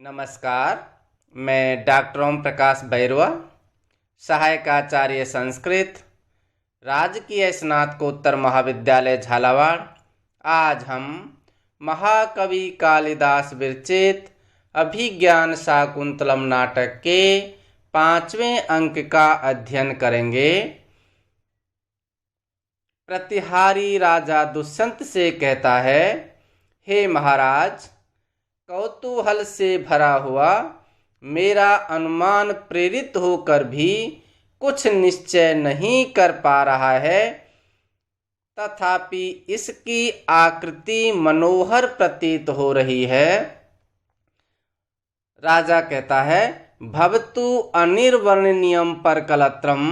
नमस्कार। मैं डॉक्टर ओम प्रकाश बैरवा, सहायक आचार्य संस्कृत, राजकीय स्नातकोत्तर महाविद्यालय झालावाड़। आज हम महाकवि कालिदास विरचित अभिज्ञान शाकुंतलम नाटक के 5वें अंक का अध्ययन करेंगे। प्रतिहारी राजा दुष्यंत से कहता है, हे महाराज, कौतूहल से भरा हुआ मेरा अनुमान प्रेरित होकर भी कुछ निश्चय नहीं कर पा रहा है, तथापि इसकी आकृति मनोहर प्रतीत हो रही है। राजा कहता है, भवतु अनिर्वर्णनीयम पर कलत्रम।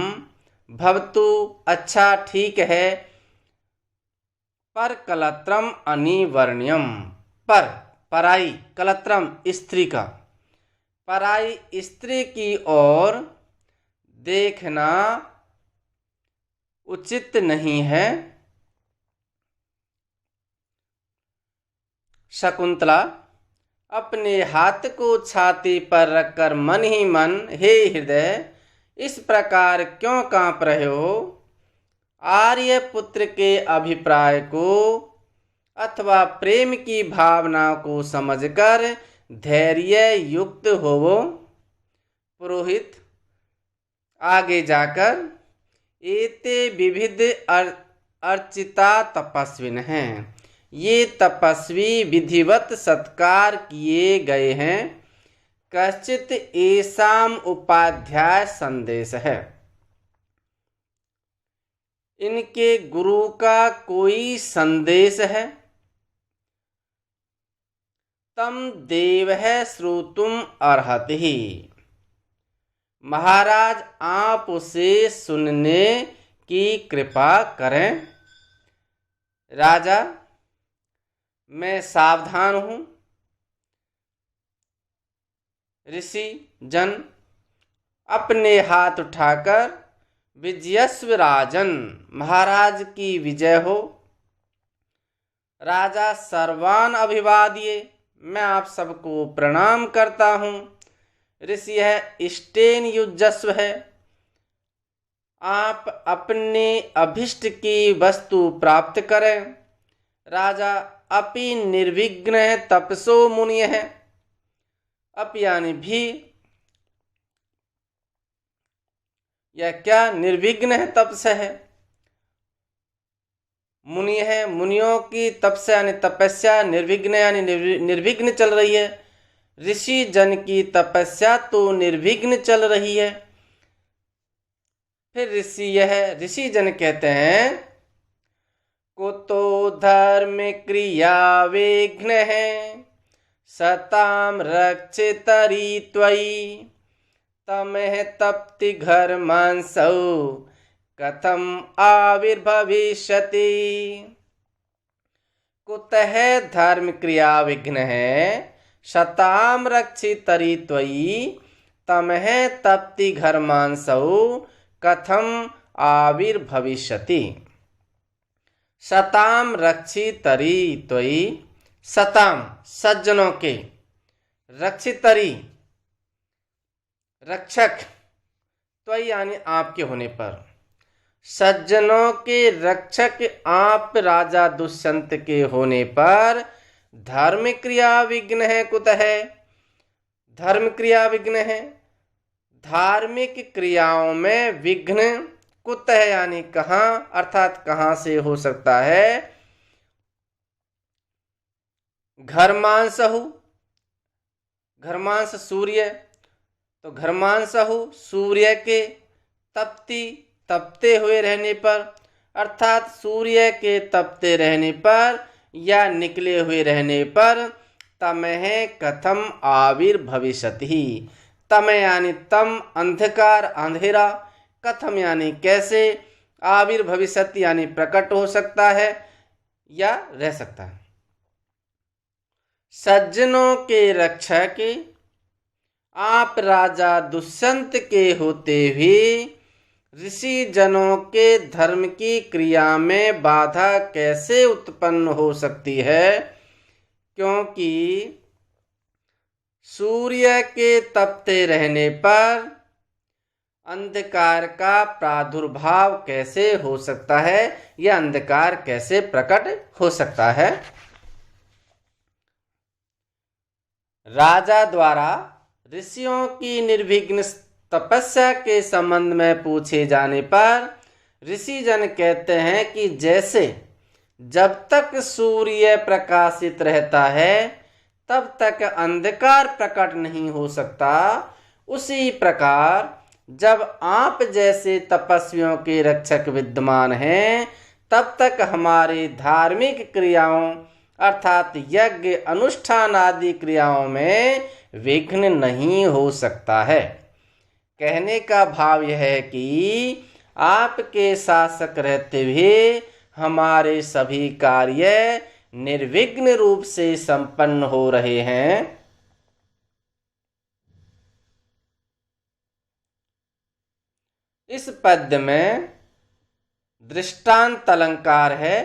भवतु अच्छा ठीक है, पर कलत्रम अनिवर्ण्यम। पर पराई, कलत्रम स्त्री का, पराई स्त्री की ओर देखना उचित नहीं है। शकुंतला अपने हाथ को छाती पर रखकर मन ही मन, हे हृदय, इस प्रकार क्यों कांप रहे हो? आर्य पुत्र के अभिप्राय को अथवा प्रेम की भावना को समझकर धैर्य युक्त होवो। पुरोहित आगे जाकर, एते विविध अर्चिता तपस्विन हैं, ये तपस्वी विधिवत सत्कार किए गए हैं। कश्चित एसाम उपाध्याय संदेश है, इनके गुरु का कोई संदेश है। तम देव है श्रोतुम अर्हति ही। महाराज आप उसे सुनने की कृपा करें। राजा, मैं सावधान हूँ। ऋषि जन अपने हाथ उठाकर, विजयस्व राजन, महाराज की विजय हो। राजा सर्वान अभिवादिये, मैं आप सबको प्रणाम करता हूँ। ऋषि है, इष्टेन युजस्व है, आप अपने अभिष्ट की वस्तु प्राप्त करें। राजा, अपि निर्विघ्न है तपसो मुनि है। अप यानी भी, यह क्या निर्विघ्न है तपस है। मुनि है, मुनियों की तपस्या यानी तपस्या निर्विघ्न यानी निर्विघ्न चल रही है। ऋषि जन की तपस्या तो निर्विघ्न चल रही है। फिर ऋषि जन कहते हैं, कुतो धर्म क्रिया विघ्न है, सताम रक्षितरी त्वयि, तमह तप्ति घर मांसौ, कथम आविर्भविष्यति। कुतः धर्म क्रिया विघ्न है, शताम रक्षितरि त्वयि, तमह तप्ति घर मांसौ, कथम आविर्भविष्यति। शताम रक्षितरि त्वयि, शताम सज्जनों के, रक्षितरि रक्षक, त्वयि यानी आपके होने पर, सज्जनों के रक्षक आप राजा दुष्यंत के होने पर धर्म क्रिया विघ्न है। कुतः धर्म क्रिया विघ्न है, धार्मिक क्रियाओं में विघ्न कुतः यानी कहाँ, अर्थात कहाँ से हो सकता है। घर्मांसहु, घर्मांस सूर्य, तो घर्मांसहु सूर्य के, तप्ति तपते हुए रहने पर, अर्थात सूर्य के तपते रहने पर या निकले हुए रहने पर, तमह कथम आविर्भविष्यति। तम यानी तम अंधकार अंधेरा, कथम यानी कैसे, आविर्भविष्यति यानी प्रकट हो सकता है या रह सकता है। सज्जनों के रक्षक आप राजा दुष्यंत के होते हुए ऋषि जनों के धर्म की क्रिया में बाधा कैसे उत्पन्न हो सकती है? क्योंकि सूर्य के तपते रहने पर अंधकार का प्रादुर्भाव कैसे हो सकता है या अंधकार कैसे प्रकट हो सकता है? राजा द्वारा ऋषियों की निर्विघ्न तपस्या के संबंध में पूछे जाने पर ऋषिजन कहते हैं कि जैसे जब तक सूर्य प्रकाशित रहता है तब तक अंधकार प्रकट नहीं हो सकता, उसी प्रकार जब आप जैसे तपस्वियों के रक्षक विद्यमान हैं तब तक हमारे धार्मिक क्रियाओं अर्थात यज्ञ अनुष्ठान आदि क्रियाओं में विघ्न नहीं हो सकता है। कहने का भाव यह है कि आपके शासक रहते हुए हमारे सभी कार्य निर्विघ्न रूप से संपन्न हो रहे हैं। इस पद्य में दृष्टांत अलंकार है,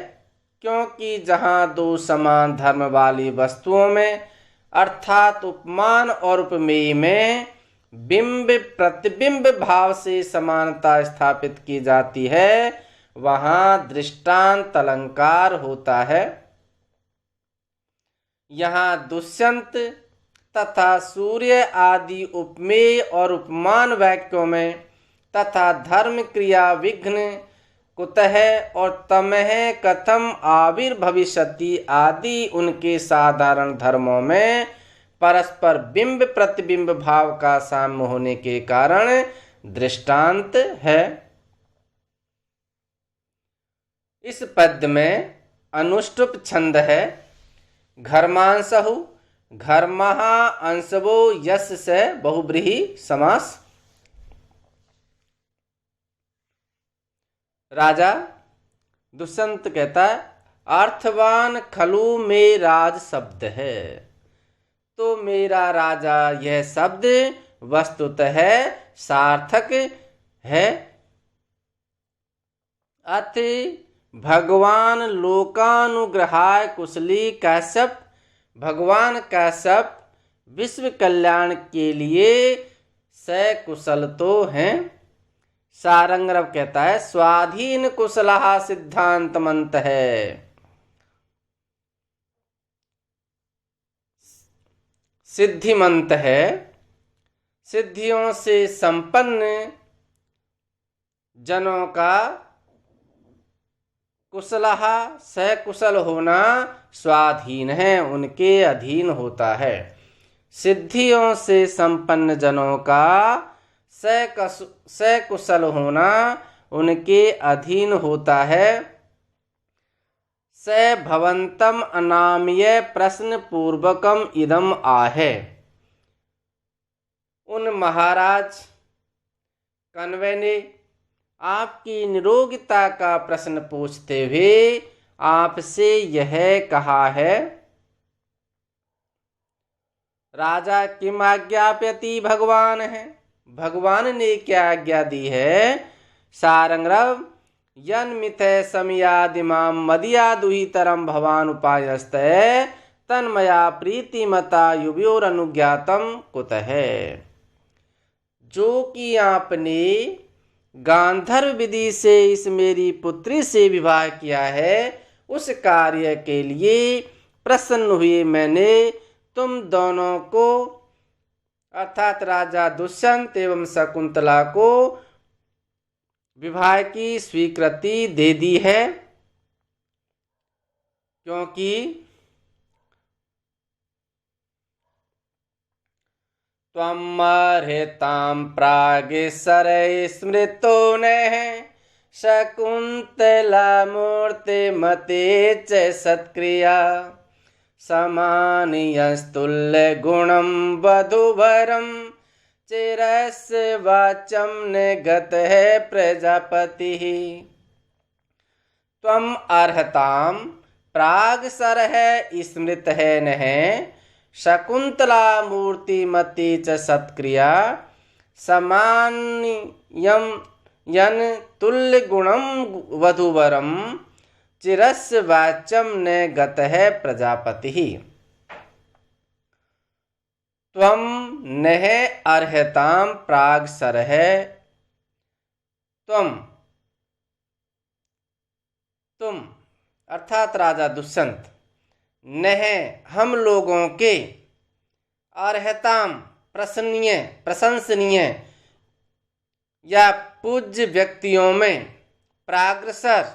क्योंकि जहाँ दो समान धर्म वाली वस्तुओं में अर्थात उपमान और उपमेय में बिंब प्रतिबिंब भाव से समानता स्थापित की जाती है, वहाँ दृष्टांत अलंकार होता है। यहाँ दुष्यंत तथा सूर्य आदि उपमेय और उपमान वाक्यों में तथा धर्म क्रिया विघ्न कुतः और तमः कथम आविर्भविष्यति आदि उनके साधारण धर्मों में परस्पर बिंब प्रतिबिंब भाव का साम्य होने के कारण दृष्टांत है। इस पद्य में अनुष्टुप छंद है। घर्मांसहु घर्महा अंशवो यश से बहुब्रीहि समास। राजा दुष्यंत कहता है अर्थवान खलु में राज शब्द है, तो मेरा राजा यह शब्द वस्तुतः सार्थक है। अति भगवान लोकानुग्रहाय कुशली कश्यप, भगवान कश्यप विश्व कल्याण के लिए सकुशल तो हैं। सारंगरव कहता है स्वाधीन कुशलहा सिद्धांत मंत है। सिद्धिमंत है, सिद्धियों से संपन्न जनों का कुशलहा सकुशल होना स्वाधीन है, उनके अधीन होता है। सिद्धियों से संपन्न जनों का सकुशल होना उनके अधीन होता है। स भवंतम अनामय प्रश्न पूर्वकम इदम आहे। उन महाराज कण्व ने आपकी निरोगिता का प्रश्न पूछते हुए आपसे यह कहा है। राजा किम आज्ञाप्यति भगवान है, भगवान ने क्या आज्ञा दी है? सारंगरव यन्मिथे समयादिमाम मदिया दुहितरम भवान उपायस्ते तन्मया प्रीतिमता युवयोर अनुज्ञातम कुतः। जो कि आपने गांधर्व विधि से इस मेरी पुत्री से विवाह किया है, उस कार्य के लिए प्रसन्न हुए मैंने तुम दोनों को अर्थात राजा दुष्यंत एवं शकुंतला को विवाह की स्वीकृति दे दी है, क्योंकि त्वमर्हतां प्रागेसरे स्मृतो नः शकुंतला मूर्तिमते च सत्क्रिया समानयस्तुल्य गुणं वधूवरं चिरस्य वाचं निगतः प्रजापतिः। त्वम् अर्हतां प्रागसरः स्मृतः नः शकुंतला मूर्तिमती च सत्क्रिया समान्यं यन तुल्य गुणं वधूवरं चिरस्य वाचं न गतः प्रजापतिः। त्वं नः अर्हतां प्रागसरः। तुम अर्थात राजा दुष्यंत, नः हम लोगों के, अर्हताम प्रशंसनीय या पूज्य व्यक्तियों में, प्राग्रसर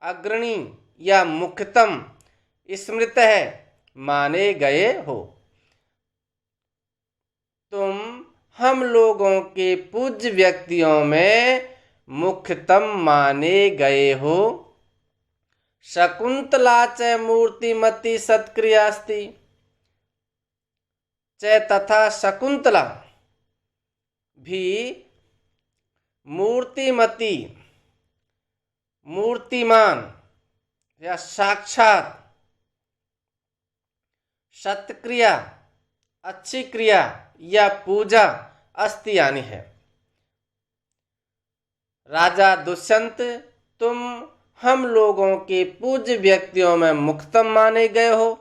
अग्रणी या मुख्यतम, स्मृतः माने गए हो। तुम हम लोगों के पूज्य व्यक्तियों में मुख्यतम माने गए हो। शकुंतला च मूर्तिमती सत्क्रियास्ति। च तथा शकुंतला भी मूर्तिमती, मूर्तिमान या साक्षात, सत्क्रिया अच्छी क्रिया या पूजा अस्ति यानी है। राजा दुष्यंत, तुम हम लोगों के पूज्य व्यक्तियों में मुख्यतम माने गए हो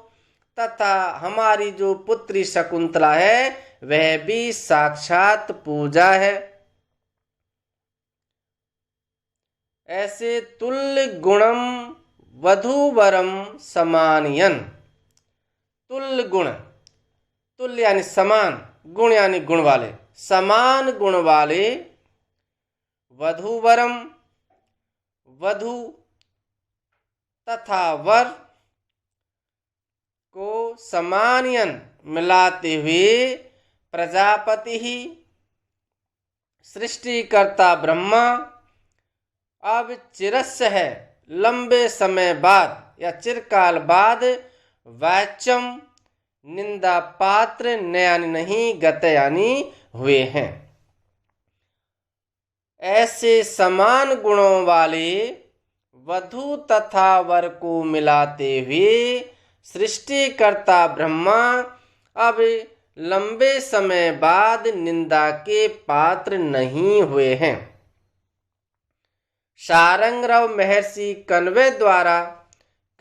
तथा हमारी जो पुत्री शकुंतला है वह भी साक्षात पूजा है। ऐसे तुल्य गुणम वधूवरम समानयन। तुल्य गुण, तुल्य यानी समान, गुण यानी गुण वाले, समान गुण वाले, वधूवरम वधु तथा वर को समानयन मिलाते हुए, प्रजापति ही सृष्टिकर्ता ब्रह्मा अब चिरस्य है लंबे समय बाद या चिरकाल बाद, वाच्यम निंदा पात्र नयानि नहीं गत यानी हुए हैं। ऐसे समान गुणों वाले वधु तथा वर को मिलाते हुए सृष्टिकर्ता ब्रह्मा अब लंबे समय बाद निंदा के पात्र नहीं हुए हैं। शारंगरव महर्षि कण्व द्वारा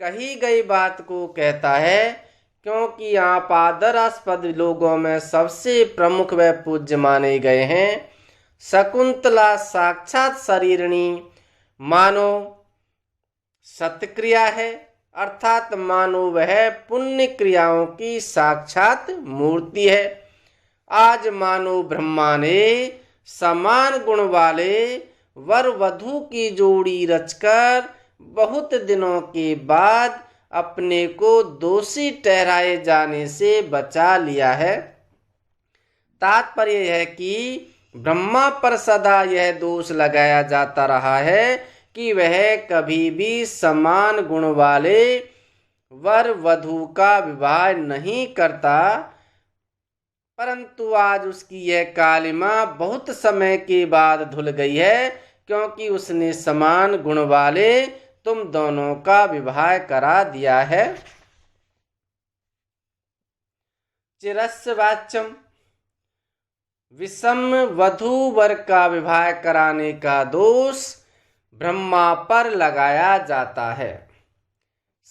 कही गई बात को कहता है, क्योंकि आप आदरास्पद लोगों में सबसे प्रमुख व पूज्य माने गए हैं। शकुंतला साक्षात शरीरणी मानो सत्क्रिया है, अर्थात मानो वह पुण्य क्रियाओं की साक्षात मूर्ति है। आज मानो ब्रह्मा ने समान गुण वाले वर वधु की जोड़ी रचकर बहुत दिनों के बाद अपने को दोषी ठहराए जाने से बचा लिया है। तात्पर्य है कि ब्रह्मा पर सदा यह दोष लगाया जाता रहा है कि वह कभी भी समान गुण वाले वर वधु का विवाह नहीं करता, परंतु आज उसकी यह कालिमा बहुत समय के बाद धुल गई है, क्योंकि उसने समान गुण वाले तुम दोनों का विवाह करा दिया है। चिरस्य वाच्यम, विषम वधु वर का विवाह कराने का दोष ब्रह्मा पर लगाया जाता है।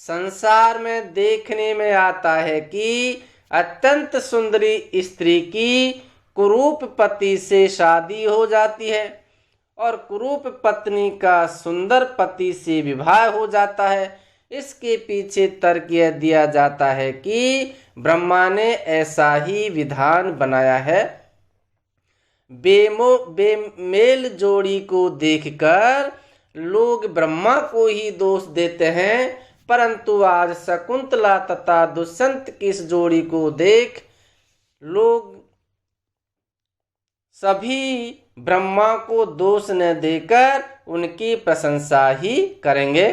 संसार में देखने में आता है कि अत्यंत सुंदरी स्त्री की कुरूप पति से शादी हो जाती है और कुरूप पत्नी का सुंदर पति से विवाह हो जाता है। इसके पीछे तर्क यह दिया जाता है कि ब्रह्मा ने ऐसा ही विधान बनाया है। बेमेल जोड़ी को देखकर लोग ब्रह्मा को ही दोष देते हैं, परंतु आज शकुंतला तथा दुष्यंत की इस जोड़ी को देख लोग सभी ब्रह्मा को दोष न देकर उनकी प्रशंसा ही करेंगे।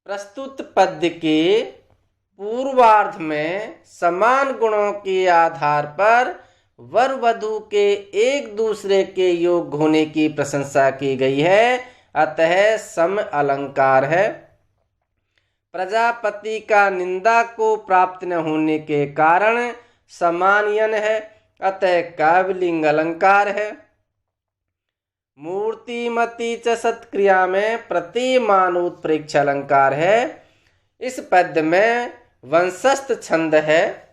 प्रस्तुत पद्य के पूर्वार्ध में समान गुणों के आधार पर वर वधु के एक दूसरे के योग होने की प्रशंसा की गई है, अतः सम अलंकार है। प्रजापति का निंदा को प्राप्त न होने के कारण समानयन है, अतः काव्यलिंग अलंकार है। मूर्तिमती च सत्क्रिया में प्रतिमानोत्प्रेक्ष अलंकार है। इस पद्य में वंशस्थ छंद है।